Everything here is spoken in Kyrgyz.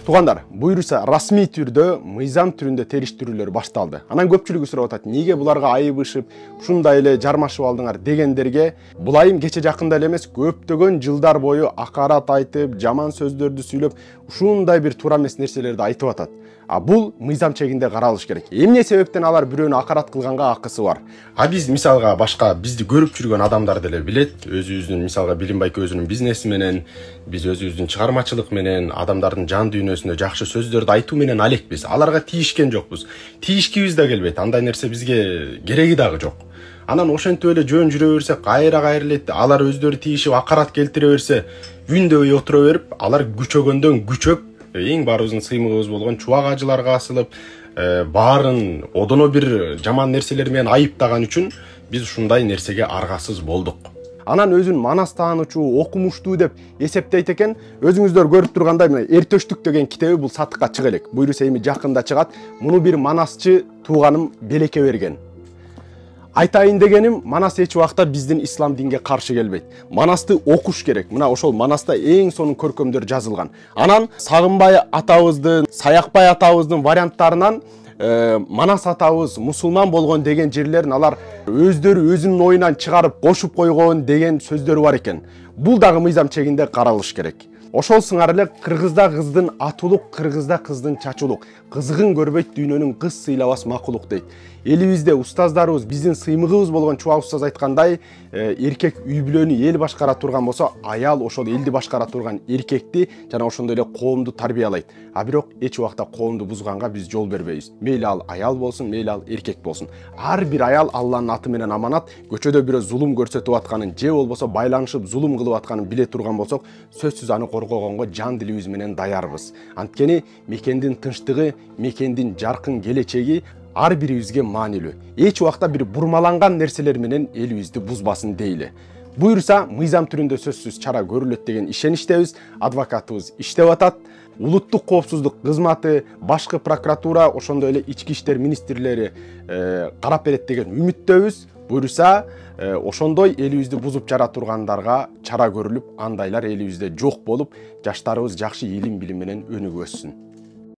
Туугандар, буйруса расмий түрдө мыйзам түрүндө териштирүүлөр башталды. Анан көпчүлүгү сурап атат, неге буларга айыбышып, ушундай эле жармашып алдыңар дегендерге, бул айым кече жакында эле эмес, көптөгөн жылдар бою акарат айтып, жаман сөздөрдү сүйлөп, ушундай бир туура эмес нерселерди айтып атат. А бул мыйзам чегинде каралыш керек. Эмне себептен алар бирөөнү акарат кылганга акысы бар. А биз мисалга башка бизди көрүп жүргөн адамдар деле билет, өзүбүздүн мисалга Билим Байке өзүнүн бизнеси менен, биз өзүбүздүн чыгармачылык менен, адамдардын жан дүйнөсүндө жакшы сөздөрдү айтуу менен алекпиз. Аларга тийишкен жокпуз. Тийишкибиз да келбейт. Андай нерсе бизге кереги дагы жок. Анан ошентип эле жөн жүрө берсек, кайра эле алар өздөрү тийишип акарат келтире берсе, күндөй отура берип, алар күчөгөндөн күчөп, эң баарыбыздын сыймыгыбыз болгон чубак ажыларга асылып, баарын одоно бир жаман нерселер менен айыптаган үчүн биз ушундай нерсеге аргасыз болдук. Анан өзүн манас таануучу, окумуштуу деп эсептейт экен. Өзүңүздөр көрүп тургандай, мына Эртөштүк деген китеби бул сатыкка чыга элек. Буйруса эми жакында чыгат. Муну бир манасчы тууганым Белеке берген. Айтайын дегеним, манас эч убакта биздин ислам динге каршы келбейт. Манасты окуш керек. Мына ошол манаста эң сонун көркөмдөр жазылган. Анан Сагынбай атабыздын, Саякбай атабыздын варианттарынан Манас атабыз мусулман болгон деген жерлерин алар өздөрү өзүнүн оюнан чыгарып кошуп койгон деген сөздөрү бар экен. Бул дагы мыйзам чегинде каралыш керек. Ошол сыңар эле кыргызда кыздын атулук, кыргызда кыздын чачулук, кызыгын көрбөйт дүйнөнүн кыз сыйлабас макулук дейт. Элибизде устаздарыбыз, биздин сыймыгыбыз болгон чубак устаз айткандай, эркек үй бүлөнү эл башкара турган болсо, аял ошол элди башкара турган эркекти жана ошондой эле коомду тарбиялайт. А бирок эч убакта коомду бузганга биз жол бербейбиз. Мейли ал аял болсун, мейли ал эркек болсун. Ар бир аял Алланын аты менен аманат, көчөдө бирөө зулум көрсөтүп атканын, же болбосо байланышып зулум кылып атканын биле турган болсок, сөзсүз аны коргогонго жан дилибиз менен даярбыз. Анткени мекендин тынчтыгы, мекендин жаркын келечеги ар бирибизге маанилүү. Эч убакта бир бурмаланган нерселер менен элибизди бузбасын дейли. Буйруса мыйзам түрүндө сөзсүз чара көрүлөт деген ишеничтебиз. Адвокатыбыз иштеп атат. Улуттук коопсуздук кызматы, башкы прокуратура, ошондой эле ички иштер министрлери карап берет деген үмүттөбүз. Буйруса ошондой элибизди бузуп жара тургандарга чара көрүлүп, андайлар элибизде жок болуп, жаштарыбыз жакшы илим билим менен өнүгүп өссүн.